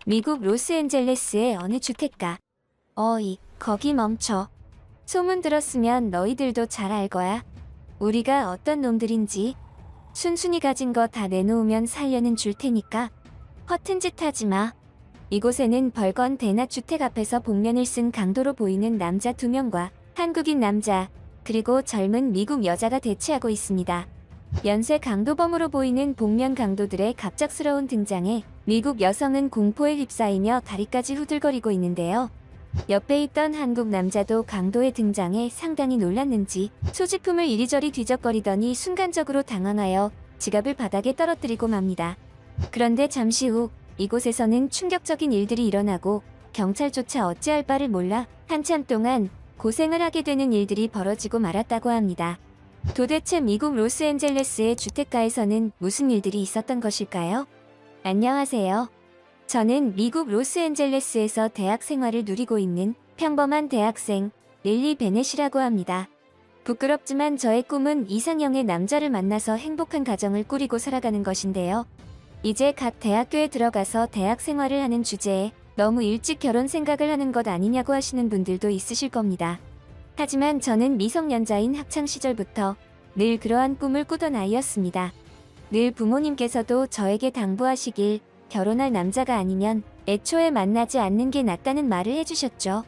미국 로스앤젤레스의 어느 주택가. 어이, 거기 멈춰. 소문 들었으면 너희들도 잘 알 거야. 우리가 어떤 놈들인지. 순순히 가진 거 다 내놓으면 살려는 줄 테니까. 허튼 짓 하지 마. 이곳에는 벌건 대낮주택 앞에서 복면을 쓴 강도로 보이는 남자 2명과 한국인 남자, 그리고 젊은 미국 여자가 대치하고 있습니다. 연쇄 강도범으로 보이는 복면 강도들의 갑작스러운 등장에 미국 여성은 공포에 휩싸이며 다리까지 후들거리고 있는데요. 옆에 있던 한국 남자도 강도의 등장에 상당히 놀랐는지 소지품을 이리저리 뒤적거리더니 순간적으로 당황하여 지갑을 바닥에 떨어뜨리고 맙니다. 그런데 잠시 후 이곳에서는 충격적인 일들이 일어나고 경찰조차 어찌할 바를 몰라 한참 동안 고생을 하게 되는 일들이 벌어지고 말았다고 합니다. 도대체 미국 로스앤젤레스의 주택가에서는 무슨 일들이 있었던 것일까요? 안녕하세요. 저는 미국 로스앤젤레스에서 대학 생활을 누리고 있는 평범한 대학생 릴리 베넷이라고 합니다. 부끄럽지만 저의 꿈은 이상형의 남자를 만나서 행복한 가정을 꾸리고 살아가는 것인데요. 이제 갓 대학교에 들어가서 대학 생활을 하는 주제에 너무 일찍 결혼 생각을 하는 것 아니냐고 하시는 분들도 있으실 겁니다. 하지만 저는 미성년자인 학창시절부터 늘 그러한 꿈을 꾸던 아이였습니다. 늘 부모님께서도 저에게 당부하시길 결혼할 남자가 아니면 애초에 만나지 않는 게 낫다는 말을 해주셨죠.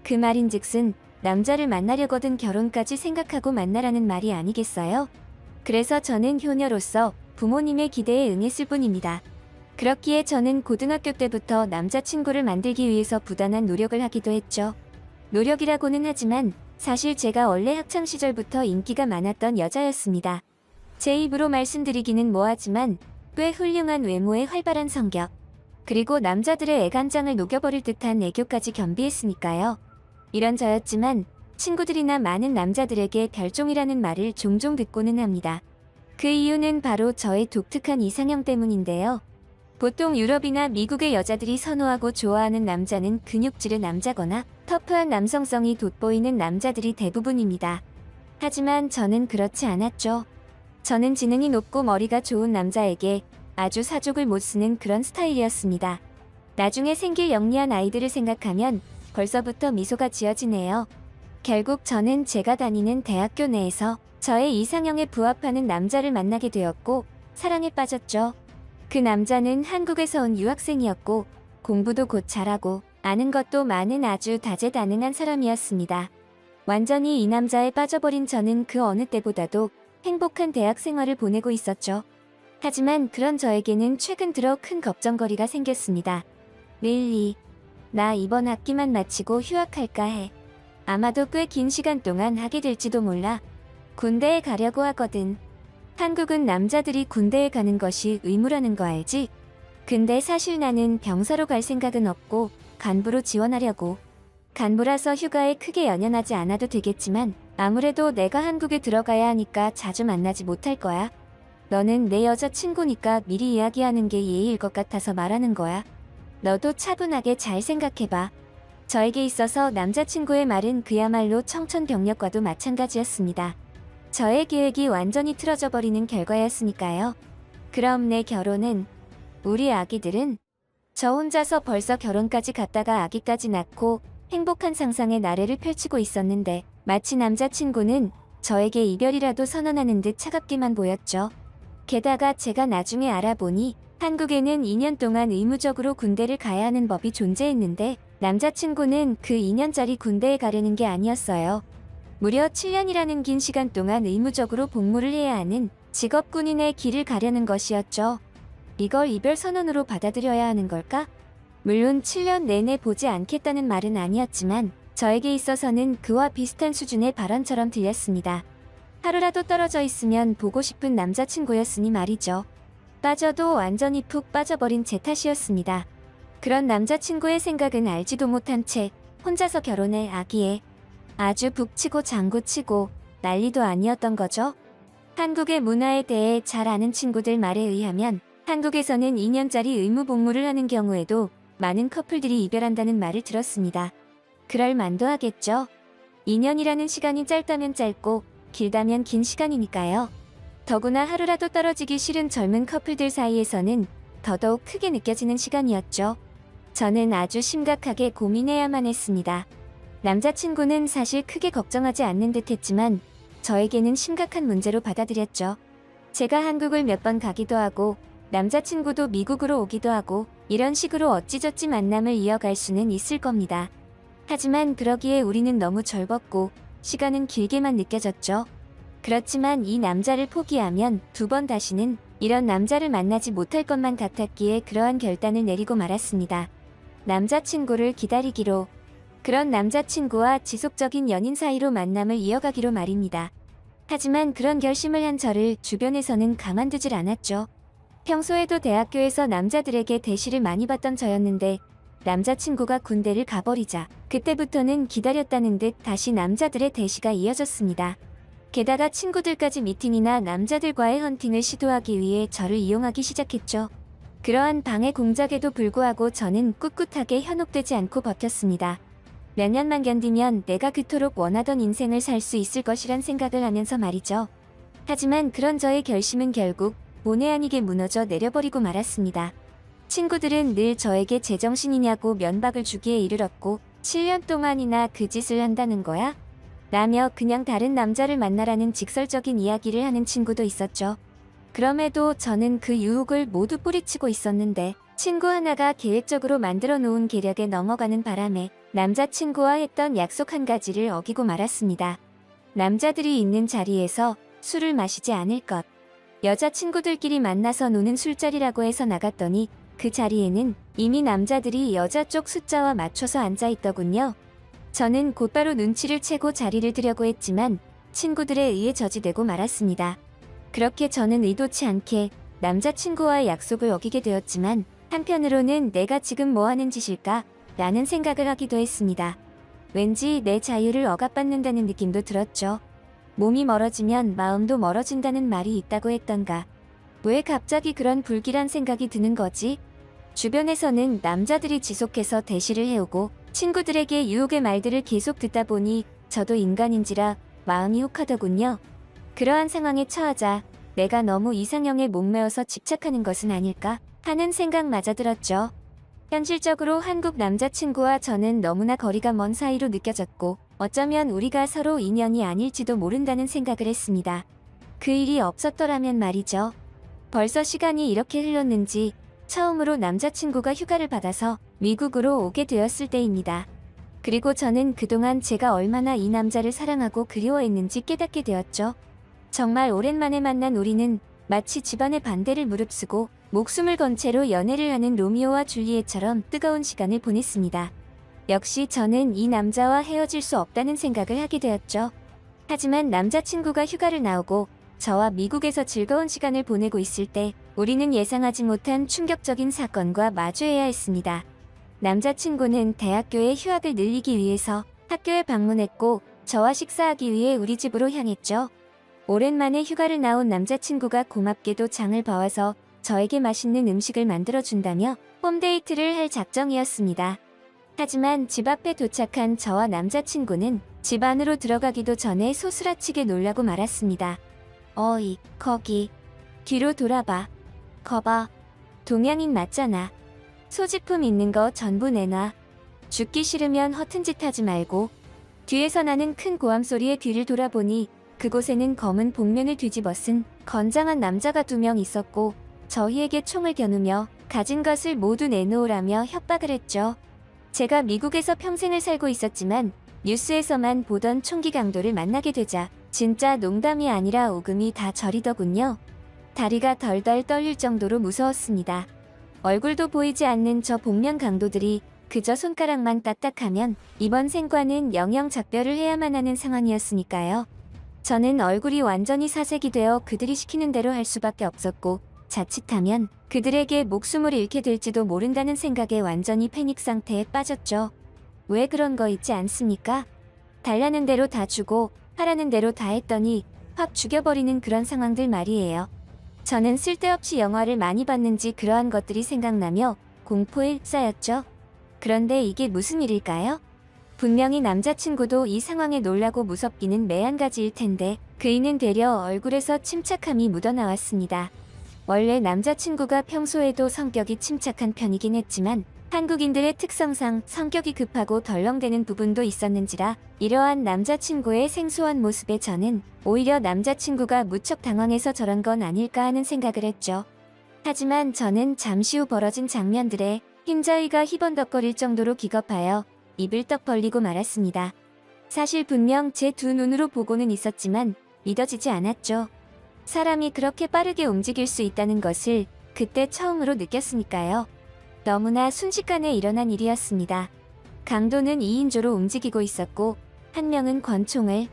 그 말인즉슨 남자를 만나려거든 결혼까지 생각하고 만나라는 말이 아니겠어요? 그래서 저는 효녀로서 부모님의 기대에 응했을 뿐입니다. 그렇기에 저는 고등학교 때부터 남자친구를 만들기 위해서 부단한 노력을 하기도 했죠. 노력이라고는 하지만 사실 제가 원래 학창시절부터 인기가 많았던 여자였습니다. 제 입으로 말씀드리기는 뭐하지만 꽤 훌륭한 외모에 활발한 성격, 그리고 남자들의 애간장을 녹여버릴 듯한 애교까지 겸비했으니까요. 이런 저였지만 친구들이나 많은 남자들에게 별종이라는 말을 종종 듣고는 합니다. 그 이유는 바로 저의 독특한 이상형 때문인데요. 보통 유럽이나 미국의 여자들이 선호하고 좋아하는 남자는 근육질의 남자거나 터프한 남성성이 돋보이는 남자들이 대부분입니다. 하지만 저는 그렇지 않았죠. 저는 지능이 높고 머리가 좋은 남자에게 아주 사족을 못 쓰는 그런 스타일이었습니다. 나중에 생길 영리한 아이들을 생각하면 벌써부터 미소가 지어지네요. 결국 저는 제가 다니는 대학교 내에서 저의 이상형에 부합하는 남자를 만나게 되었고 사랑에 빠졌죠. 그 남자는 한국에서 온 유학생이었고 공부도 곧 잘하고 아는 것도 많은 아주 다재다능한 사람이었습니다. 완전히 이 남자에 빠져버린 저는 그 어느 때보다도 행복한 대학 생활을 보내고 있었죠. 하지만 그런 저에게는 최근 들어 큰 걱정거리가 생겼습니다. 릴리, 나 이번 학기만 마치고 휴학할까 해. 아마도 꽤 긴 시간 동안 하게 될지도 몰라. 군대에 가려고 하거든. 한국은 남자들이 군대에 가는 것이 의무라는 거 알지? 근데 사실 나는 병사로 갈 생각은 없고 간부로 지원하려고. 간부라서 휴가에 크게 연연하지 않아도 되겠지만 아무래도 내가 한국에 들어가야 하니까 자주 만나지 못할 거야. 너는 내 여자친구니까 미리 이야기하는 게 예의일 것 같아서 말하는 거야. 너도 차분하게 잘 생각해봐. 저에게 있어서 남자친구의 말은 그야말로 청천벽력과도 마찬가지였습니다. 저의 계획이 완전히 틀어져 버리는 결과였으니까요. 그럼 내 결혼은? 우리 아기들은? 저 혼자서 벌써 결혼까지 갔다가 아기까지 낳고 행복한 상상의 나래를 펼치고 있었는데 마치 남자친구는 저에게 이별이라도 선언하는 듯 차갑게만 보였죠. 게다가 제가 나중에 알아보니 한국에는 2년 동안 의무적으로 군대를 가야 하는 법이 존재했는데 남자친구는 그 2년짜리 군대에 가려는 게 아니었어요. 무려 7년이라는 긴 시간 동안 의무적으로 복무를 해야 하는 직업 군인의 길을 가려는 것이었죠. 이걸 이별 선언으로 받아들여야 하는 걸까? 물론 7년 내내 보지 않겠다는 말은 아니었지만 저에게 있어서는 그와 비슷한 수준의 발언처럼 들렸습니다. 하루라도 떨어져 있으면 보고 싶은 남자친구였으니 말이죠. 빠져도 완전히 푹 빠져버린 제 탓이었습니다. 그런 남자친구의 생각은 알지도 못한 채 혼자서 결혼해 아기에 아주 북치고 장구치고 난리도 아니었던 거죠. 한국의 문화에 대해 잘 아는 친구들 말에 의하면 한국에서는 2년짜리 의무 복무를 하는 경우에도 많은 커플들이 이별한다는 말을 들었습니다. 그럴 만도 하겠죠. 2년이라는 시간이 짧다면 짧고 길다면 긴 시간이니까요. 더구나 하루라도 떨어지기 싫은 젊은 커플들 사이에서는 더더욱 크게 느껴지는 시간이었죠. 저는 아주 심각하게 고민해야만 했습니다. 남자친구는 사실 크게 걱정하지 않는 듯 했지만 저에게는 심각한 문제로 받아들였죠. 제가 한국을 몇 번 가기도 하고 남자친구도 미국으로 오기도 하고 이런 식으로 어찌저찌 만남을 이어갈 수는 있을 겁니다. 하지만 그러기에 우리는 너무 절벗고 시간은 길게만 느껴졌죠. 그렇지만 이 남자를 포기하면 두 번 다시는 이런 남자를 만나지 못할 것만 같았기에 그러한 결단을 내리고 말았습니다. 남자친구를 기다리기로. 그런 남자친구와 지속적인 연인 사이로 만남을 이어가기로 말입니다. 하지만 그런 결심을 한 저를 주변에서는 가만두질 않았죠. 평소에도 대학교에서 남자들에게 대시를 많이 받던 저였는데 남자친구가 군대를 가버리자 그때부터는 기다렸다는 듯 다시 남자들의 대시가 이어졌습니다. 게다가 친구들까지 미팅이나 남자들과의 헌팅을 시도하기 위해 저를 이용하기 시작했죠. 그러한 방해 공작에도 불구하고 저는 꿋꿋하게 현혹되지 않고 버텼습니다. 몇 년만 견디면 내가 그토록 원하던 인생을 살 수 있을 것이란 생각을 하면서 말이죠. 하지만 그런 저의 결심은 결국 본의 아니게 무너져 내려버리고 말았습니다. 친구들은 늘 저에게 제정신이냐고 면박을 주기에 이르렀고 7년 동안이나 그 짓을 한다는 거야? 라며 그냥 다른 남자를 만나라는 직설적인 이야기를 하는 친구도 있었죠. 그럼에도 저는 그 유혹을 모두 뿌리치고 있었는데 친구 하나가 계획적으로 만들어 놓은 계략에 넘어가는 바람에 남자친구와 했던 약속 한 가지를 어기고 말았습니다. 남자들이 있는 자리에서 술을 마시지 않을 것. 여자친구들끼리 만나서 노는 술자리라고 해서 나갔더니 그 자리에는 이미 남자들이 여자 쪽 숫자와 맞춰서 앉아 있더군요. 저는 곧바로 눈치를 채고 자리를 들려고 했지만 친구들에 의해 저지되고 말았습니다. 그렇게 저는 의도치 않게 남자친구와의 약속을 어기게 되었지만 한편으로는 내가 지금 뭐 하는 짓일까? 라는 생각을 하기도 했습니다. 왠지 내 자유를 억압받는다는 느낌도 들었죠. 몸이 멀어지면 마음도 멀어진다는 말이 있다고 했던가. 왜 갑자기 그런 불길한 생각이 드는 거지? 주변에서는 남자들이 지속해서 대시를 해오고 친구들에게 유혹의 말들을 계속 듣다 보니 저도 인간인지라 마음이 혹하더군요. 그러한 상황에 처하자 내가 너무 이상형에 목매어서 집착하는 것은 아닐까 하는 생각마저 들었죠. 현실적으로 한국 남자친구와 저는 너무나 거리가 먼 사이로 느껴졌고 어쩌면 우리가 서로 인연이 아닐지도 모른다는 생각을 했습니다. 그 일이 없었더라면 말이죠. 벌써 시간이 이렇게 흘렀는지 처음으로 남자친구가 휴가를 받아서 미국으로 오게 되었을 때입니다. 그리고 저는 그동안 제가 얼마나 이 남자를 사랑하고 그리워했는지 깨닫게 되었죠. 정말 오랜만에 만난 우리는 마치 집안의 반대를 무릅쓰고 목숨을 건 채로 연애를 하는 로미오와 줄리엣처럼 뜨거운 시간을 보냈습니다. 역시 저는 이 남자와 헤어질 수 없다는 생각을 하게 되었죠. 하지만 남자친구가 휴가를 나오고 저와 미국에서 즐거운 시간을 보내고 있을 때 우리는 예상하지 못한 충격적인 사건과 마주해야 했습니다. 남자친구는 대학교에 휴학을 늘리기 위해서 학교에 방문했고 저와 식사하기 위해 우리 집으로 향했죠. 오랜만에 휴가를 나온 남자친구가 고맙게도 장을 봐와서 저에게 맛있는 음식을 만들어준다며 홈데이트를 할 작정이었습니다. 하지만 집 앞에 도착한 저와 남자친구는 집 안으로 들어가기도 전에 소스라치게 놀라고 말았습니다. 어이, 거기. 뒤로 돌아봐. 거봐. 동양인 맞잖아. 소지품 있는 거 전부 내놔. 죽기 싫으면 허튼 짓 하지 말고. 뒤에서 나는 큰 고함 소리에 뒤를 돌아보니 그곳에는 검은 복면을 뒤집어 쓴 건장한 남자가 2명 있었고 저희에게 총을 겨누며 가진 것을 모두 내놓으라며 협박을 했죠. 제가 미국에서 평생을 살고 있었지만 뉴스에서만 보던 총기 강도를 만나게 되자 진짜 농담이 아니라 오금이 다 저리더군요. 다리가 덜덜 떨릴 정도로 무서웠습니다. 얼굴도 보이지 않는 저 복면 강도들이 그저 손가락만 까딱하면 이번 생과는 영영 작별을 해야만 하는 상황이었으니까요. 저는 얼굴이 완전히 사색이 되어 그들이 시키는 대로 할 수밖에 없었고 자칫하면 그들에게 목숨을 잃게 될지도 모른다는 생각에 완전히 패닉 상태에 빠졌죠. 왜 그런 거 있지 않습니까? 달라는 대로 다 주고 하라는 대로 다 했더니 확 죽여버리는 그런 상황들 말이에요. 저는 쓸데없이 영화를 많이 봤는지 그러한 것들이 생각나며 공포에 휩싸였죠. 그런데 이게 무슨 일일까요? 분명히 남자친구도 이 상황에 놀라고 무섭기는 매한가지일 텐데 그이는 되려 얼굴에서 침착함이 묻어나왔습니다. 원래 남자친구가 평소에도 성격이 침착한 편이긴 했지만 한국인들의 특성상 성격이 급하고 덜렁대는 부분도 있었는지라 이러한 남자친구의 생소한 모습에 저는 오히려 남자친구가 무척 당황해서 저런 건 아닐까 하는 생각을 했죠. 하지만 저는 잠시 후 벌어진 장면들에 힘자위가 희번덕거릴 정도로 기겁하여 입을 떡 벌리고 말았습니다. 사실 분명 제 두 눈으로 보고는 있었지만 믿어지지 않았죠. 사람이 그렇게 빠르게 움직일 수 있다는 것을 그때 처음으로 느꼈으니까요. 너무나 순식간에 일어난 일이었습니다. 강도는 2인조로 움직이고 있었고 한 명은 권총을,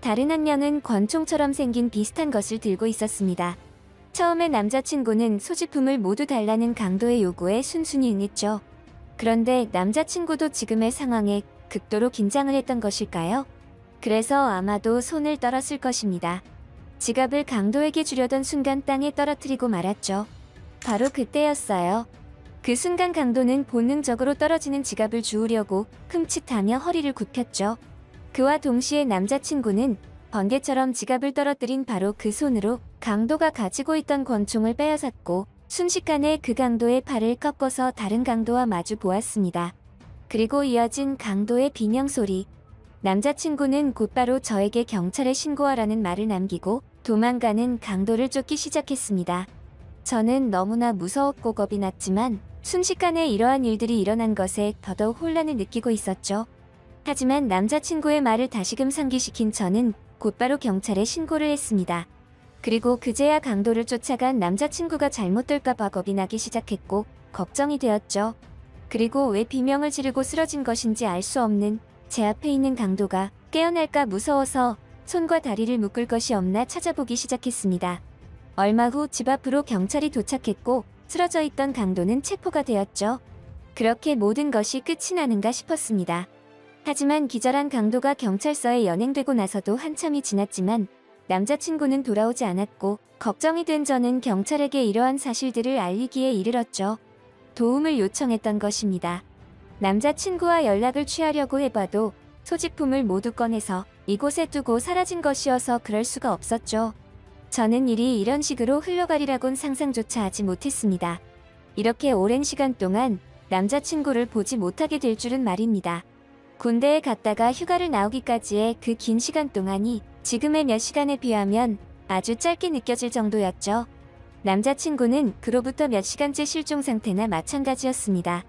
다른 한 명은 권총처럼 생긴 비슷한 것을 들고 있었습니다. 처음에 남자친구는 소지품을 모두 달라는 강도의 요구에 순순히 응했죠. 그런데 남자친구도 지금의 상황에 극도로 긴장을 했던 것일까요? 그래서 아마도 손을 떨었을 것입니다. 지갑을 강도에게 주려던 순간 땅에 떨어뜨리고 말았죠. 바로 그때였어요. 그 순간 강도는 본능적으로 떨어지는 지갑을 주우려고 흠칫하며 허리를 굽혔죠. 그와 동시에 남자친구는 번개처럼 지갑을 떨어뜨린 바로 그 손으로 강도가 가지고 있던 권총을 빼앗았고 순식간에 그 강도의 팔을 꺾어서 다른 강도와 마주 보았습니다. 그리고 이어진 강도의 비명소리. 남자친구는 곧바로 저에게 경찰에 신고하라는 말을 남기고 도망가는 강도를 쫓기 시작했습니다. 저는 너무나 무서웠고 겁이 났지만 순식간에 이러한 일들이 일어난 것에 더더욱 혼란을 느끼고 있었죠. 하지만 남자친구의 말을 다시금 상기시킨 저는 곧바로 경찰에 신고를 했습니다. 그리고 그제야 강도를 쫓아간 남자친구가 잘못될까봐 겁이 나기 시작했고 걱정이 되었죠. 그리고 왜 비명을 지르고 쓰러진 것인지 알 수 없는 제 앞에 있는 강도가 깨어날까 무서워서 손과 다리를 묶을 것이 없나 찾아보기 시작했습니다. 얼마 후 집 앞으로 경찰이 도착했고 쓰러져 있던 강도는 체포가 되었죠. 그렇게 모든 것이 끝이 나는가 싶었습니다. 하지만 기절한 강도가 경찰서에 연행되고 나서도 한참이 지났지만 남자친구는 돌아오지 않았고 걱정이 된 저는 경찰에게 이러한 사실들을 알리기에 이르렀죠. 도움을 요청했던 것입니다. 남자친구와 연락을 취하려고 해봐도 소지품을 모두 꺼내서 이곳에 두고 사라진 것이어서 그럴 수가 없었죠. 저는 일이 이런 식으로 흘러가리라곤 상상조차 하지 못했습니다. 이렇게 오랜 시간 동안 남자친구를 보지 못하게 될 줄은 말입니다. 군대에 갔다가 휴가를 나오기까지의 그 긴 시간 동안이 지금의 몇 시간에 비하면 아주 짧게 느껴질 정도였죠. 남자친구는 그로부터 몇 시간째 실종 상태나 마찬가지였습니다.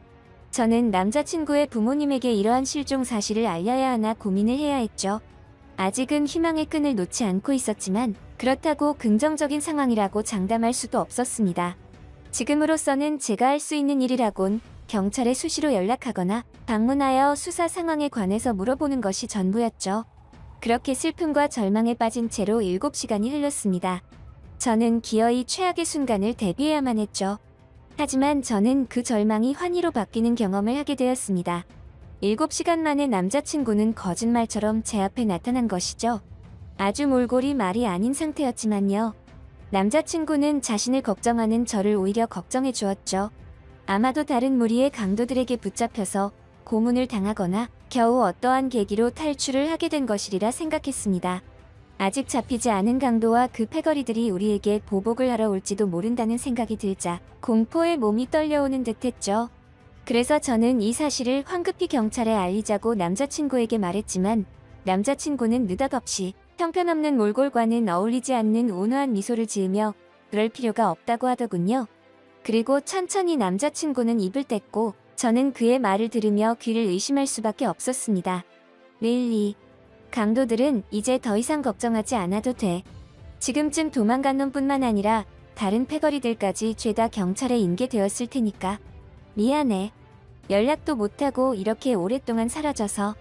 저는 남자친구의 부모님에게 이러한 실종 사실을 알려야 하나 고민을 해야 했죠. 아직은 희망의 끈을 놓지 않고 있었지만 그렇다고 긍정적인 상황이라고 장담할 수도 없었습니다. 지금으로서는 제가 할 수 있는 일이라곤 경찰에 수시로 연락하거나 방문하여 수사 상황에 관해서 물어보는 것이 전부였죠. 그렇게 슬픔과 절망에 빠진 채로 7시간이 흘렀습니다. 저는 기어이 최악의 순간을 대비해야만 했죠. 하지만 저는 그 절망이 환희로 바뀌는 경험을 하게 되었습니다. 7시간 만에 남자친구는 거짓말처럼 제 앞에 나타난 것이죠. 아주 몰골이 말이 아닌 상태였지만요. 남자친구는 자신을 걱정하는 저를 오히려 걱정해 주었죠. 아마도 다른 무리의 강도들에게 붙잡혀서 고문을 당하거나 겨우 어떠한 계기로 탈출을 하게 된 것이리라 생각했습니다. 아직 잡히지 않은 강도와 그 패거리들이 우리에게 보복을 하러 올지도 모른다는 생각이 들자 공포에 몸이 떨려오는 듯했죠. 그래서 저는 이 사실을 황급히 경찰에 알리자고 남자친구에게 말했지만 남자친구는 느닷없이 형편없는 몰골과는 어울리지 않는 온화한 미소를 지으며 그럴 필요가 없다고 하더군요. 그리고 천천히 남자친구는 입을 뗐고 저는 그의 말을 들으며 귀를 의심할 수밖에 없었습니다. 릴리, 강도들은 이제 더 이상 걱정하지 않아도 돼. 지금쯤 도망간 놈뿐만 아니라 다른 패거리들까지 죄다 경찰에 인계되었을 테니까. 미안해. 연락도 못하고 이렇게 오랫동안 사라져서.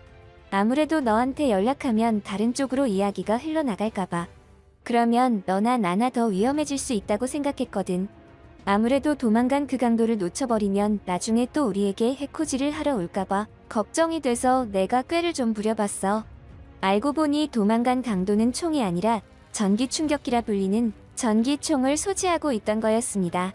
아무래도 너한테 연락하면 다른 쪽으로 이야기가 흘러나갈까봐. 그러면 너나 나나 더 위험해질 수 있다고 생각했거든. 아무래도 도망간 그 강도를 놓쳐버리면 나중에 또 우리에게 해코지를 하러 올까봐 걱정이 돼서 내가 꾀를 좀 부려봤어. 알고 보니 도망간 강도는 총이 아니라 전기 충격기라 불리는 전기총을 소지하고 있던 거였습니다.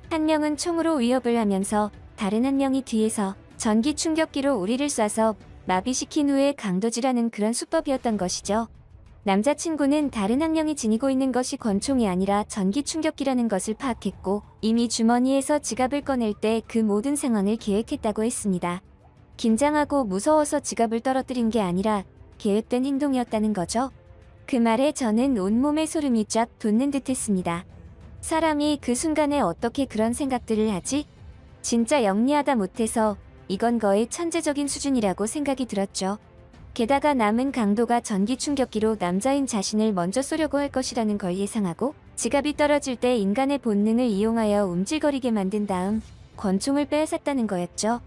한 명은 총으로 위협을 하면서 다른 한 명이 뒤에서 전기 충격기로 우리를 쏴서 마비시킨 후에 강도질하는 그런 수법이었던 것이죠. 남자친구는 다른 학령이 지니고 있는 것이 권총이 아니라 전기 충격기라는 것을 파악했고 이미 주머니에서 지갑을 꺼낼 때 그 모든 상황을 계획했다고 했습니다. 긴장하고 무서워서 지갑을 떨어뜨린 게 아니라 계획된 행동이었다는 거죠. 그 말에 저는 온몸에 소름이 쫙 돋는 듯 했습니다. 사람이 그 순간에 어떻게 그런 생각들을 하지? 진짜 영리하다 못해서 이건 거의 천재적인 수준이라고 생각이 들었죠. 게다가 남은 강도가 전기 충격기로 남자인 자신을 먼저 쏘려고 할 것이라는 걸 예상하고 지갑이 떨어질 때 인간의 본능을 이용하여 움찔거리게 만든 다음 권총을 빼앗았다는 거였죠.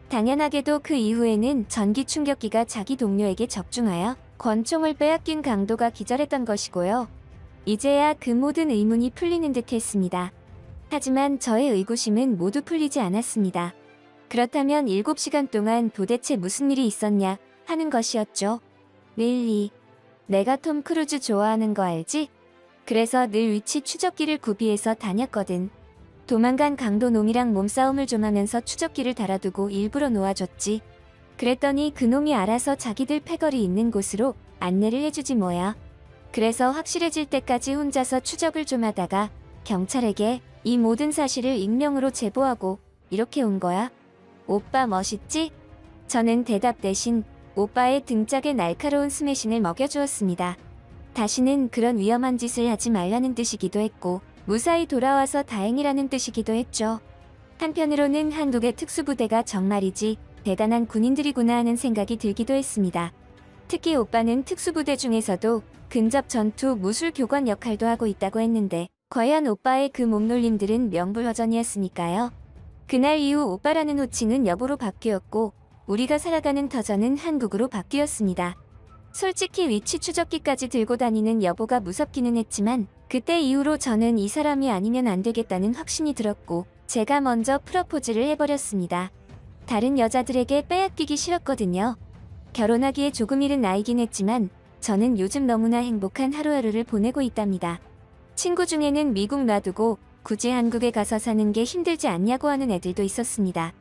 당연하게도 그 이후에는 전기 충격기가 자기 동료에게 적중하여 권총을 빼앗긴 강도가 기절했던 것이고요. 이제야 그 모든 의문이 풀리는 듯 했습니다. 하지만 저의 의구심은 모두 풀리지 않았습니다. 그렇다면 7시간 동안 도대체 무슨 일이 있었냐 하는 것이었죠. 릴리, 내가 톰 크루즈 좋아하는 거 알지? 그래서 늘 위치 추적기를 구비해서 다녔거든. 도망간 강도 놈이랑 몸싸움을 좀 하면서 추적기를 달아두고 일부러 놓아줬지. 그랬더니 그놈이 알아서 자기들 패거리 있는 곳으로 안내를 해주지 뭐야. 그래서 확실해질 때까지 혼자서 추적을 좀 하다가 경찰에게 이 모든 사실을 익명으로 제보하고 이렇게 온 거야. 오빠 멋있지? 저는 대답 대신 오빠의 등짝에 날카로운 스매싱을 먹여주었습니다. 다시는 그런 위험한 짓을 하지 말라는 뜻이기도 했고 무사히 돌아와서 다행이라는 뜻이기도 했죠. 한편으로는 한국의 특수부대가 정말이지 대단한 군인들이구나 하는 생각이 들기도 했습니다. 특히 오빠는 특수부대 중에서도 근접 전투 무술 교관 역할도 하고 있다고 했는데 과연 오빠의 그 몸놀림들은 명불허전이었으니까요. 그날 이후 오빠라는 호칭은 여보로 바뀌었고 우리가 살아가는 터전은 한국으로 바뀌었습니다. 솔직히 위치 추적기까지 들고 다니는 여보가 무섭기는 했지만 그때 이후로 저는 이 사람이 아니면 안 되겠다는 확신이 들었고 제가 먼저 프러포즈를 해버렸습니다. 다른 여자들에게 빼앗기기 싫었거든요. 결혼하기에 조금 이른 나이긴 했지만 저는 요즘 너무나 행복한 하루하루를 보내고 있답니다. 친구 중에는 미국 놔두고 굳이 한국에 가서 사는 게 힘들지 않냐고 하는 애들도 있었습니다.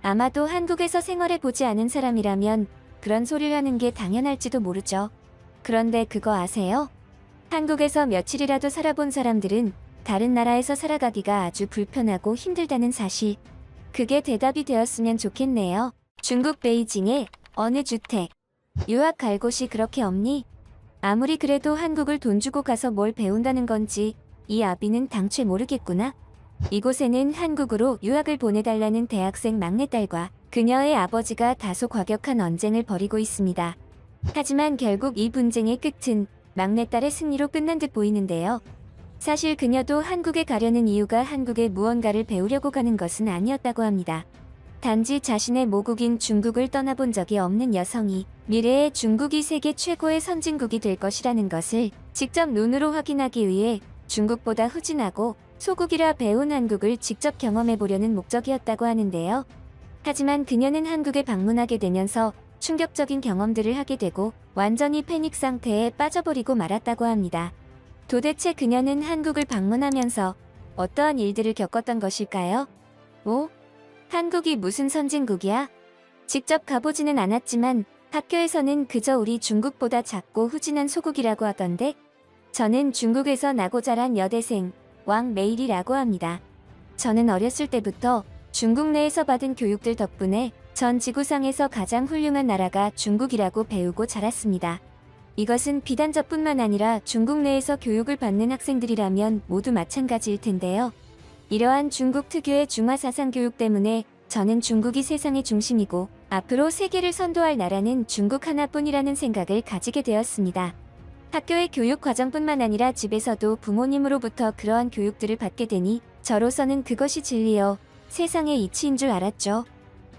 아마도 한국에서 생활해보지 않은 사람이라면 그런 소리를 하는 게 당연할지도 모르죠. 그런데 그거 아세요? 한국에서 며칠이라도 살아본 사람들은 다른 나라에서 살아가기가 아주 불편하고 힘들다는 사실. 그게 대답이 되었으면 좋겠네요. 중국 베이징의 어느 주택. 유학 갈 곳이 그렇게 없니? 아무리 그래도 한국을 돈 주고 가서 뭘 배운다는 건지 이 아비는 당최 모르겠구나. 이곳에는 한국으로 유학을 보내달라는 대학생 막내딸과 그녀의 아버지가 다소 과격한 언쟁을 벌이고 있습니다. 하지만 결국 이 분쟁의 끝은 막내딸의 승리로 끝난 듯 보이는데요. 사실 그녀도 한국에 가려는 이유가 한국에 무언가를 배우려고 가는 것은 아니었다고 합니다. 단지 자신의 모국인 중국을 떠나본 적이 없는 여성이 미래의 중국이 세계 최고의 선진국이 될 것이라는 것을 직접 눈으로 확인하기 위해 중국보다 후진하고 소국이라 배운 한국을 직접 경험해보려는 목적이었다고 하는데요. 하지만 그녀는 한국에 방문하게 되면서 충격적인 경험들을 하게 되고 완전히 패닉 상태에 빠져버리고 말았다고 합니다. 도대체 그녀는 한국을 방문하면서 어떠한 일들을 겪었던 것일까요? 뭐? 한국이 무슨 선진국이야? 직접 가보지는 않았지만 학교에서는 그저 우리 중국보다 작고 후진한 소국이라고 하던데 저는 중국에서 나고 자란 여대생 왕메일이라고 합니다. 저는 어렸을 때부터 중국 내에서 받은 교육들 덕분에 전 지구상에서 가장 훌륭한 나라가 중국이라고 배우고 자랐습니다. 이것은 비단 저뿐만 아니라 중국 내에서 교육을 받는 학생들이라면 모두 마찬가지일 텐데요. 이러한 중국 특유의 중화 사상 교육 때문에 저는 중국이 세상의 중심이고 앞으로 세계를 선도할 나라는 중국 하나뿐이라는 생각을 가지게 되었습니다. 학교의 교육 과정뿐만 아니라 집에서도 부모님으로부터 그러한 교육들을 받게 되니 저로서는 그것이 진리여 세상의 이치인 줄 알았죠.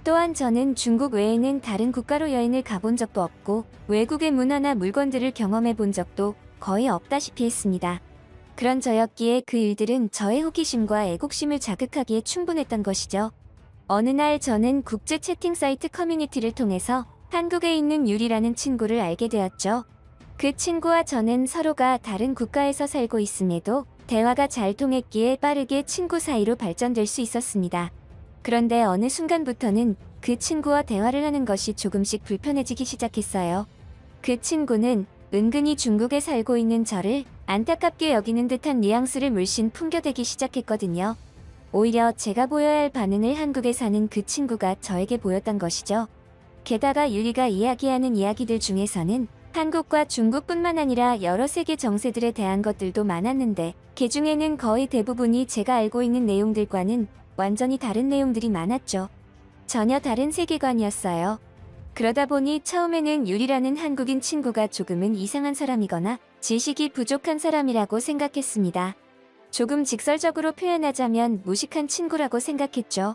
또한 저는 중국 외에는 다른 국가로 여행을 가본 적도 없고 외국의 문화나 물건들을 경험해 본 적도 거의 없다시피 했습니다. 그런 저였기에 그 일들은 저의 호기심과 애국심을 자극하기에 충분했던 것이죠. 어느 날 저는 국제 채팅 사이트 커뮤니티를 통해서 한국에 있는 유리라는 친구를 알게 되었죠. 그 친구와 저는 서로가 다른 국가에서 살고 있음에도 대화가 잘 통했기에 빠르게 친구 사이로 발전될 수 있었습니다. 그런데 어느 순간부터는 그 친구와 대화를 하는 것이 조금씩 불편해지기 시작했어요. 그 친구는 은근히 중국에 살고 있는 저를 안타깝게 여기는 듯한 뉘앙스를 물씬 풍겨대기 시작했거든요. 오히려 제가 보여야 할 반응을 한국에 사는 그 친구가 저에게 보였던 것이죠. 게다가 유리가 이야기하는 이야기들 중에서는 한국과 중국뿐만 아니라 여러 세계 정세들에 대한 것들도 많았는데 그 중에는 거의 대부분이 제가 알고 있는 내용들과는 완전히 다른 내용들이 많았죠. 전혀 다른 세계관이었어요. 그러다 보니 처음에는 유리라는 한국인 친구가 조금은 이상한 사람이거나 지식이 부족한 사람이라고 생각했습니다. 조금 직설적으로 표현하자면 무식한 친구라고 생각했죠.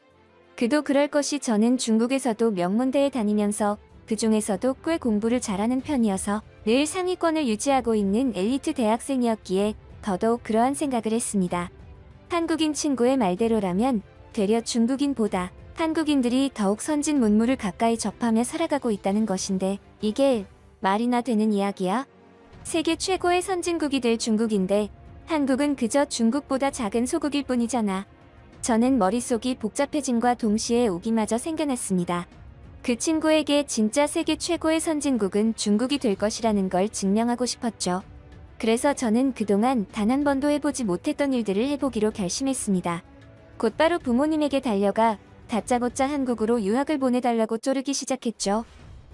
그도 그럴 것이 저는 중국에서도 명문대에 다니면서 그 중에서도 꽤 공부를 잘하는 편이어서 늘 상위권을 유지하고 있는 엘리트 대학생이었기에 더더욱 그러한 생각을 했습니다. 한국인 친구의 말대로라면 되려 중국인보다 한국인들이 더욱 선진 문물을 가까이 접하며 살아가고 있다는 것인데 이게 말이나 되는 이야기야? 세계 최고의 선진국이 될 중국인데 한국은 그저 중국보다 작은 소국일 뿐이잖아. 저는 머릿속이 복잡해짐과 동시에 오기마저 생겨났습니다. 그 친구에게 진짜 세계 최고의 선진국은 중국이 될 것이라는 걸 증명하고 싶었죠. 그래서 저는 그동안 단 한 번도 해보지 못했던 일들을 해보기로 결심했습니다. 곧바로 부모님에게 달려가 다짜고짜 한국으로 유학을 보내달라고 쪼르기 시작했죠.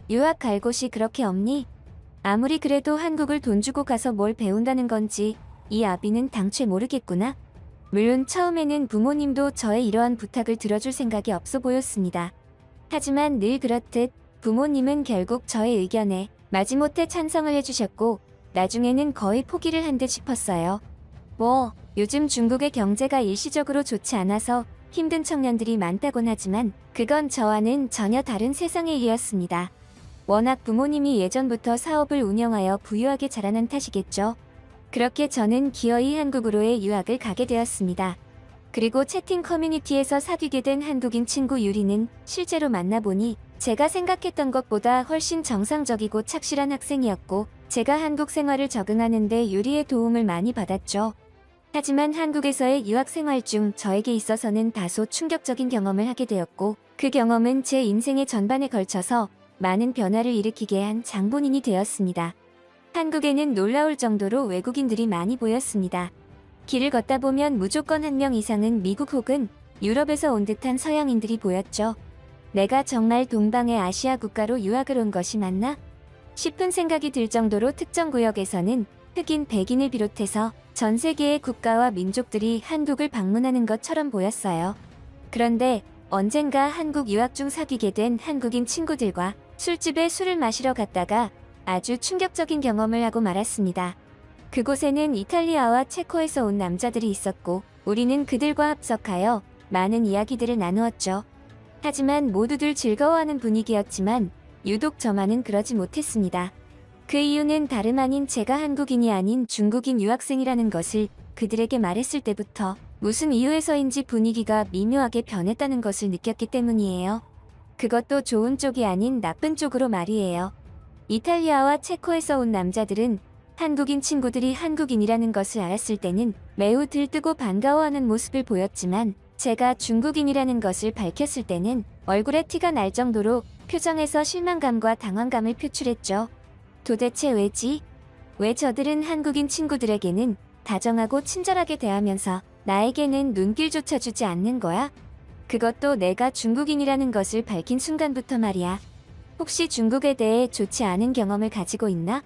유학 갈 곳이 그렇게 없니? 아무리 그래도 한국을 돈 주고 가서 뭘 배운다는 건지 이 아비는 당최 모르겠구나. 물론 처음에는 부모님도 저의 이러한 부탁을 들어줄 생각이 없어 보였습니다. 하지만 늘 그렇듯 부모님은 결국 저의 의견에 마지못해 찬성을 해주셨고 나중에는 거의 포기를 한 듯 싶었어요. 요즘 중국의 경제가 일시적으로 좋지 않아서 힘든 청년들이 많다곤 하지만 그건 저와는 전혀 다른 세상의 일이었습니다. 워낙 부모님이 예전부터 사업을 운영하여 부유하게 자라난 탓이겠죠. 그렇게 저는 기어이 한국으로의 유학을 가게 되었습니다. 그리고 채팅 커뮤니티에서 사귀게 된 한국인 친구 유리는 실제로 만나보니 제가 생각했던 것보다 훨씬 정상적이고 착실한 학생이었고 제가 한국 생활을 적응하는데 유리의 도움을 많이 받았죠. 하지만 한국에서의 유학 생활 중 저에게 있어서는 다소 충격적인 경험을 하게 되었고 그 경험은 제 인생의 전반에 걸쳐서 많은 변화를 일으키게 한 장본인이 되었습니다. 한국에는 놀라울 정도로 외국인들이 많이 보였습니다. 길을 걷다 보면 무조건 한 명 이상은 미국 혹은 유럽에서 온 듯한 서양인들이 보였죠. 내가 정말 동방의 아시아 국가로 유학을 온 것이 맞나? 싶은 생각이 들 정도로 특정 구역에서는 흑인, 백인을 비롯해서 전 세계의 국가와 민족들이 한국을 방문하는 것처럼 보였어요. 그런데 언젠가 한국 유학 중 사귀게 된 한국인 친구들과 술집에 술을 마시러 갔다가 아주 충격적인 경험을 하고 말았습니다. 그곳에는 이탈리아와 체코에서 온 남자들이 있었고 우리는 그들과 합석하여 많은 이야기들을 나누었죠. 하지만 모두들 즐거워하는 분위기였지만 유독 저만은 그러지 못했습니다. 그 이유는 다름 아닌 제가 한국인이 아닌 중국인 유학생이라는 것을 그들에게 말했을 때부터 무슨 이유에서인지 분위기가 미묘하게 변했다는 것을 느꼈기 때문이에요. 그것도 좋은 쪽이 아닌 나쁜 쪽으로 말이에요. 이탈리아와 체코에서 온 남자들은 한국인 친구들이 한국인이라는 것을 알았을 때는 매우 들뜨고 반가워하는 모습을 보였지만 제가 중국인이라는 것을 밝혔을 때는 얼굴에 티가 날 정도로 표정에서 실망감과 당황감을 표출했죠. 도대체 왜지? 왜 저들은 한국인 친구들에게는 다정하고 친절하게 대하면서 나에게는 눈길조차 주지 않는 거야? 그것도 내가 중국인이라는 것을 밝힌 순간부터 말이야. 혹시 중국에 대해 좋지 않은 경험을 가지고 있나?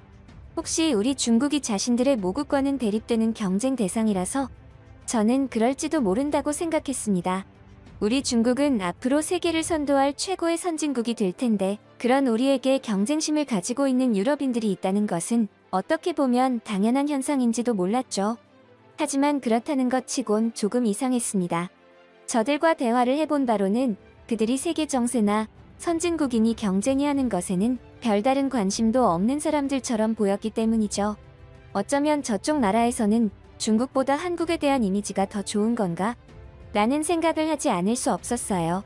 혹시 우리 중국이 자신들의 모국과는 대립되는 경쟁 대상이라서? 저는 그럴지도 모른다고 생각했습니다. 우리 중국은 앞으로 세계를 선도할 최고의 선진국이 될 텐데 그런 우리에게 경쟁심을 가지고 있는 유럽인들이 있다는 것은 어떻게 보면 당연한 현상인지도 몰랐죠. 하지만 그렇다는 것 치곤 조금 이상했습니다. 저들과 대화를 해본 바로는 그들이 세계 정세나 선진국인이 경쟁이 하는 것에는 별다른 관심도 없는 사람들처럼 보였기 때문이죠. 어쩌면 저쪽 나라에서는 중국보다 한국에 대한 이미지가 더 좋은 건가? 라는 생각을 하지 않을 수 없었어요.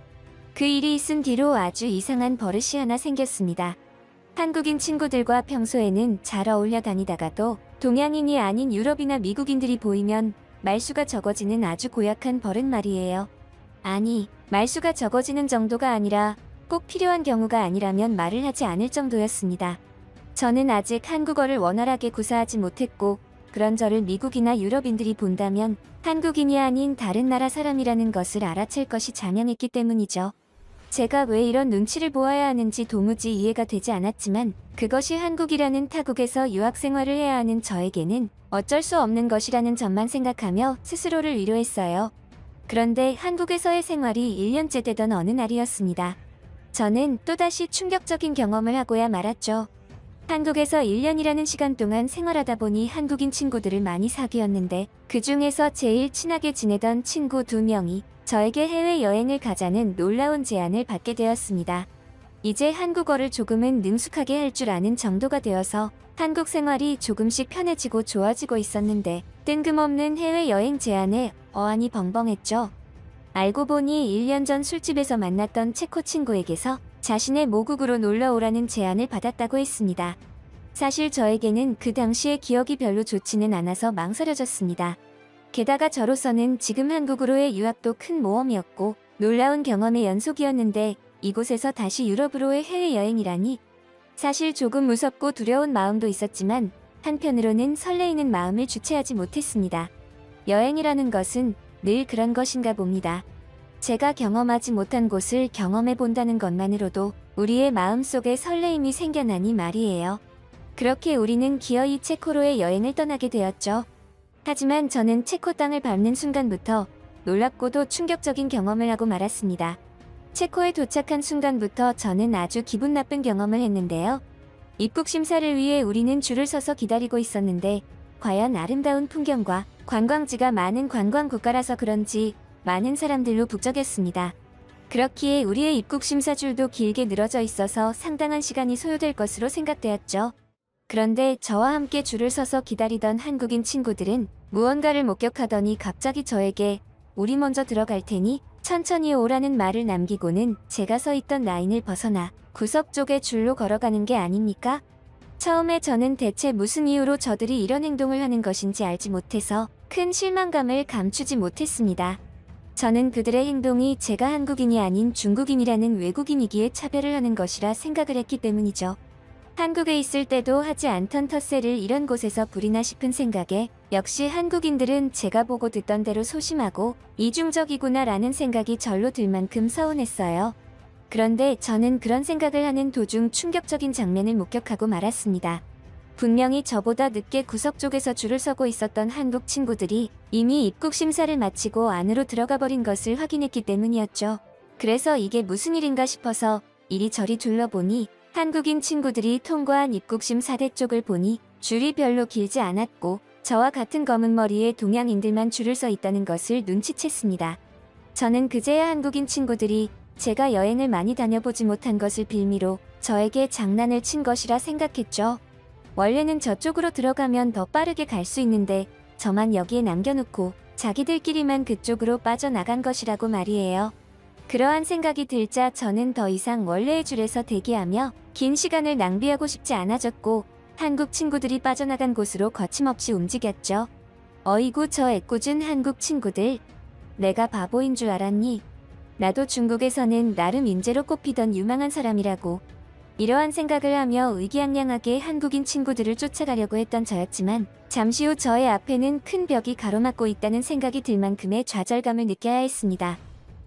그 일이 있은 뒤로 아주 이상한 버릇이 하나 생겼습니다. 한국인 친구들과 평소에는 잘 어울려 다니다가도 동양인이 아닌 유럽이나 미국인들이 보이면 말수가 적어지는 아주 고약한 버릇 말이에요. 아니, 말수가 적어지는 정도가 아니라 꼭 필요한 경우가 아니라면 말을 하지 않을 정도였습니다. 저는 아직 한국어를 원활하게 구사하지 못했고 그런 저를 미국이나 유럽인들이 본다면 한국인이 아닌 다른 나라 사람이라는 것을 알아챌 것이 자명했기 때문이죠. 제가 왜 이런 눈치를 보아야 하는지 도무지 이해가 되지 않았지만 그것이 한국이라는 타국에서 유학 생활을 해야 하는 저에게는 어쩔 수 없는 것이라는 점만 생각하며 스스로를 위로했어요. 그런데 한국에서의 생활이 1년째 되던 어느 날이었습니다. 저는 또다시 충격적인 경험을 하고야 말았죠. 한국에서 1년이라는 시간 동안 생활하다 보니 한국인 친구들을 많이 사귀었는데 그 중에서 제일 친하게 지내던 친구 2명이 저에게 해외여행을 가자는 놀라운 제안을 받게 되었습니다. 이제 한국어를 조금은 능숙하게 할 줄 아는 정도가 되어서 한국 생활이 조금씩 편해지고 좋아지고 있었는데 뜬금없는 해외여행 제안에 어안이 벙벙했죠. 알고 보니 1년 전 술집에서 만났던 체코 친구에게서 자신의 모국으로 놀러오라는 제안을 받았다고 했습니다. 사실 저에게는 그 당시의 기억이 별로 좋지는 않아서 망설여졌습니다. 게다가 저로서는 지금 한국으로의 유학도 큰 모험이었고 놀라운 경험의 연속이었는데 이곳에서 다시 유럽으로의 해외여행이라니 사실 조금 무섭고 두려운 마음도 있었지만 한편으로는 설레이는 마음을 주체하지 못했습니다. 여행이라는 것은 늘 그런 것인가 봅니다. 제가 경험하지 못한 곳을 경험해 본다는 것만으로도 우리의 마음속에 설레임이 생겨나니 말이에요. 그렇게 우리는 기어이 체코로의 여행을 떠나게 되었죠. 하지만 저는 체코 땅을 밟는 순간부터 놀랍고도 충격적인 경험을 하고 말았습니다. 체코에 도착한 순간부터 저는 아주 기분 나쁜 경험을 했는데요. 입국 심사를 위해 우리는 줄을 서서 기다리고 있었는데 과연 아름다운 풍경과 관광지가 많은 관광 국가라서 그런지 많은 사람들로 북적였습니다. 그렇기에 우리의 입국 심사 줄도 길게 늘어져 있어서 상당한 시간이 소요될 것으로 생각되었죠. 그런데 저와 함께 줄을 서서 기다리던 한국인 친구들은 무언가를 목격하더니 갑자기 저에게 "우리 먼저 들어갈 테니 천천히 오라는 말을 남기고는 제가 서 있던 라인을 벗어나 구석 쪽에 줄로 걸어가는 게 아닙니까? 처음에 저는 대체 무슨 이유로 저들이 이런 행동을 하는 것인지 알지 못해서 큰 실망감을 감추지 못했습니다. 저는 그들의 행동이 제가 한국인이 아닌 중국인이라는 외국인이기에 차별을 하는 것이라 생각을 했기 때문이죠. 한국에 있을 때도 하지 않던 텃세를 이런 곳에서 부리나 싶은 생각에 역시 한국인들은 제가 보고 듣던 대로 소심하고 이중적이구나 라는 생각이 절로 들 만큼 서운했어요. 그런데 저는 그런 생각을 하는 도중 충격적인 장면을 목격하고 말았습니다. 분명히 저보다 늦게 구석 쪽에서 줄을 서고 있었던 한국 친구들이 이미 입국 심사를 마치고 안으로 들어가 버린 것을 확인했기 때문이었죠. 그래서 이게 무슨 일인가 싶어서 이리저리 둘러보니 한국인 친구들이 통과한 입국심 4대 쪽을 보니 줄이 별로 길지 않았고 저와 같은 검은 머리의 동양인들만 줄을 서 있다는 것을 눈치챘습니다. 저는 그제야 한국인 친구들이 제가 여행을 많이 다녀보지 못한 것을 빌미로 저에게 장난을 친 것이라 생각했죠. 원래는 저쪽으로 들어가면 더 빠르게 갈 수 있는데 저만 여기에 남겨놓고 자기들끼리만 그쪽으로 빠져나간 것이라고 말이에요. 그러한 생각이 들자 저는 더 이상 원래의 줄에서 대기하며 긴 시간을 낭비하고 싶지 않아졌고 한국 친구들이 빠져나간 곳으로 거침없이 움직였죠. 어이구 저 애꿎은 한국 친구들. 내가 바보인 줄 알았니? 나도 중국에서는 나름 인재로 꼽히던 유망한 사람이라고. 이러한 생각을 하며 의기양양하게 한국인 친구들을 쫓아가려고 했던 저였지만 잠시 후 저의 앞에는 큰 벽이 가로막고 있다는 생각이 들 만큼의 좌절감을 느껴야 했습니다.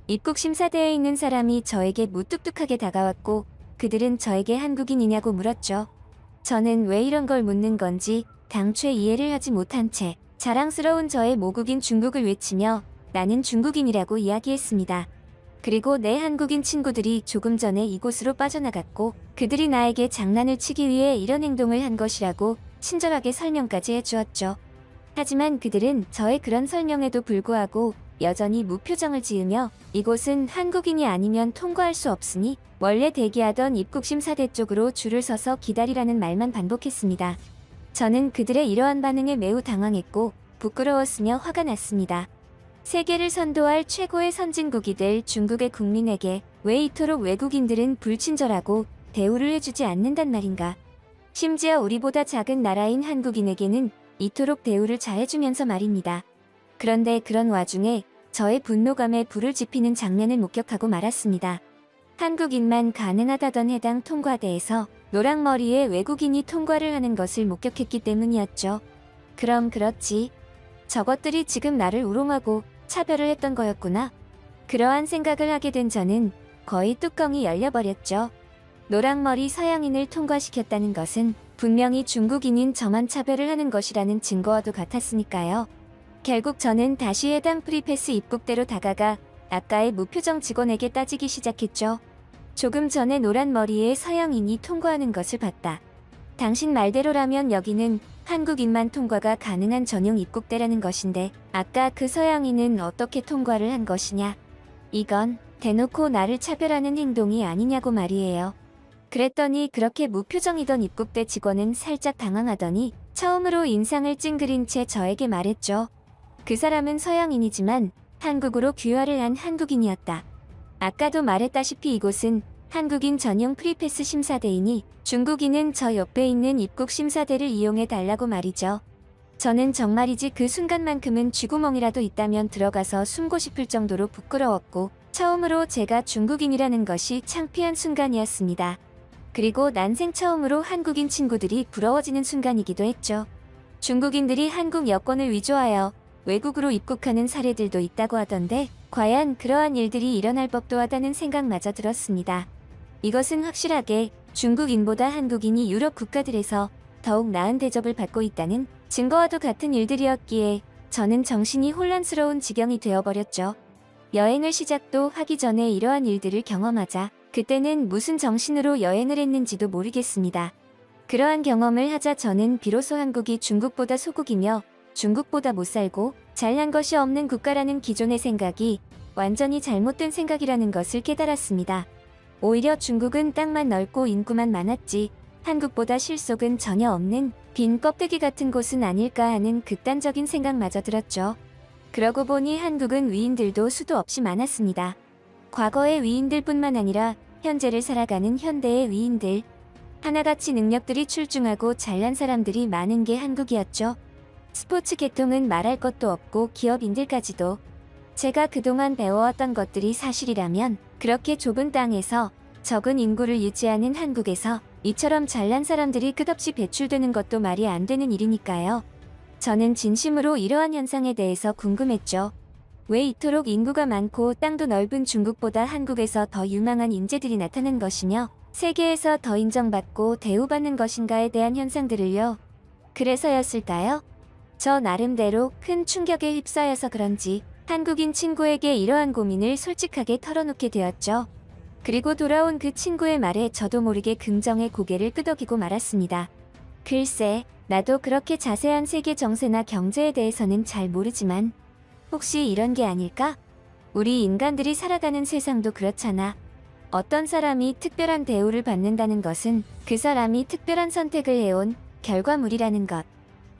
입국 심사대에 있는 사람이 저에게 무뚝뚝하게 다가왔고 그들은 저에게 한국인이냐고 물었죠. 저는 왜 이런 걸 묻는 건지 당최 이해를 하지 못한 채 자랑스러운 저의 모국인 중국을 외치며 나는 중국인이라고 이야기했습니다. 그리고 내 한국인 친구들이 조금 전에 이곳으로 빠져나갔고 그들이 나에게 장난을 치기 위해 이런 행동을 한 것이라고 친절하게 설명까지 해주었죠. 하지만 그들은 저의 그런 설명에도 불구하고 여전히 무표정을 지으며 이곳은 한국인이 아니면 통과할 수 없으니 원래 대기하던 입국심사대 쪽으로 줄을 서서 기다리라는 말만 반복했습니다. 저는 그들의 이러한 반응에 매우 당황했고 부끄러웠으며 화가 났습니다. 세계를 선도할 최고의 선진국이 될 중국의 국민에게 왜 이토록 외국인들은 불친절하고 대우를 해주지 않는단 말인가. 심지어 우리보다 작은 나라인 한국인에게는 이토록 대우를 잘해주면서 말입니다. 그런데 그런 와중에 저의 분노감에 불을 지피는 장면을 목격하고 말았습니다. 한국인만 가능하다던 해당 통과대에서 노랑머리의 외국인이 통과를 하는 것을 목격했기 때문이었죠. 그럼 그렇지. 저것들이 지금 나를 우롱하고 차별을 했던 거였구나. 그러한 생각을 하게 된 저는 거의 뚜껑이 열려버렸죠. 노랑머리 서양인을 통과시켰다는 것은 분명히 중국인인 저만 차별을 하는 것이라는 증거와도 같았으니까요. 결국 저는 다시 해당 프리패스 입국대로 다가가 아까의 무표정 직원에게 따지기 시작했죠. 조금 전에 노란 머리의 서양인이 통과하는 것을 봤다. 당신 말대로라면 여기는 한국인만 통과가 가능한 전용 입국대라는 것인데 아까 그 서양인은 어떻게 통과를 한 것이냐. 이건 대놓고 나를 차별하는 행동이 아니냐고 말이에요. 그랬더니 그렇게 무표정이던 입국대 직원은 살짝 당황하더니 처음으로 인상을 찡그린 채 저에게 말했죠. 그 사람은 서양인이지만 한국으로 귀화를 한 한국인이었다. 아까도 말했다시피 이곳은 한국인 전용 프리패스 심사대이니 중국인은 저 옆에 있는 입국 심사대를 이용해 달라고 말이죠. 저는 정말이지 그 순간만큼은 쥐구멍이라도 있다면 들어가서 숨고 싶을 정도로 부끄러웠고 처음으로 제가 중국인이라는 것이 창피한 순간이었습니다. 그리고 난생 처음으로 한국인 친구들이 부러워지는 순간이기도 했죠. 중국인들이 한국 여권을 위조하여 외국으로 입국하는 사례들도 있다고 하던데 과연 그러한 일들이 일어날 법도 하다는 생각마저 들었습니다. 이것은 확실하게 중국인보다 한국인이 유럽 국가들에서 더욱 나은 대접을 받고 있다는 증거와도 같은 일들이었기에 저는 정신이 혼란스러운 지경이 되어버렸죠. 여행을 시작도 하기 전에 이러한 일들을 경험하자 그때는 무슨 정신으로 여행을 했는지도 모르겠습니다. 그러한 경험을 하자 저는 비로소 한국이 중국보다 소국이며 중국보다 못살고 잘난 것이 없는 국가라는 기존의 생각이 완전히 잘못된 생각이라는 것을 깨달았습니다. 오히려 중국은 땅만 넓고 인구만 많았지 한국보다 실속은 전혀 없는 빈 껍데기 같은 곳은 아닐까 하는 극단적인 생각마저 들었죠. 그러고 보니 한국은 위인들도 수도 없이 많았습니다. 과거의 위인들뿐만 아니라 현재를 살아가는 현대의 위인들. 하나같이 능력들이 출중하고 잘난 사람들이 많은 게 한국이었죠. 스포츠 계통은 말할 것도 없고 기업인들까지도. 제가 그동안 배워왔던 것들이 사실이라면 그렇게 좁은 땅에서 적은 인구를 유지하는 한국에서 이처럼 잘난 사람들이 끝없이 배출되는 것도 말이 안 되는 일이니까요. 저는 진심으로 이러한 현상에 대해서 궁금했죠. 왜 이토록 인구가 많고 땅도 넓은 중국보다 한국에서 더 유망한 인재들이 나타난 것이며 세계에서 더 인정받고 대우받는 것인가에 대한 현상들을요. 그래서였을까요? 저 나름대로 큰 충격에 휩싸여서 그런지 한국인 친구에게 이러한 고민을 솔직하게 털어놓게 되었죠. 그리고 돌아온 그 친구의 말에 저도 모르게 긍정의 고개를 끄덕이고 말았습니다. 글쎄, 나도 그렇게 자세한 세계 정세나 경제에 대해서는 잘 모르지만 혹시 이런 게 아닐까? 우리 인간들이 살아가는 세상도 그렇잖아. 어떤 사람이 특별한 대우를 받는다는 것은 그 사람이 특별한 선택을 해온 결과물이라는 것.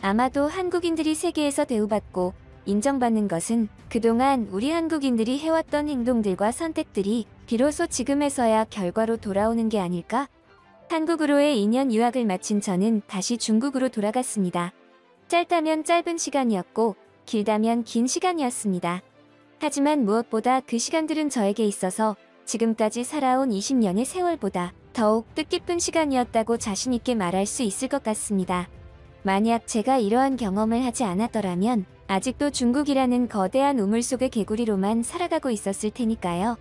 아마도 한국인들이 세계에서 대우받고 인정받는 것은 그동안 우리 한국인들이 해왔던 행동들과 선택들이 비로소 지금에서야 결과로 돌아오는 게 아닐까? 한국으로의 2년 유학을 마친 저는 다시 중국으로 돌아갔습니다. 짧다면 짧은 시간이었고 길다면 긴 시간이었습니다. 하지만 무엇보다 그 시간들은 저에게 있어서 지금까지 살아온 20년의 세월보다 더욱 뜻깊은 시간이었다고 자신있게 말할 수 있을 것 같습니다. 만약 제가 이러한 경험을 하지 않았더라면 아직도 중국이라는 거대한 우물 속의 개구리로만 살아가고 있었을 테니까요.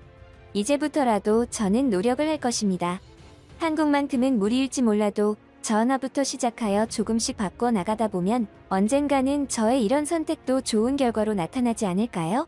이제부터라도 저는 노력을 할 것입니다. 한국만큼은 무리일지 몰라도 저 하나부터 시작하여 조금씩 바꿔 나가다 보면 언젠가는 저의 이런 선택도 좋은 결과로 나타나지 않을까요?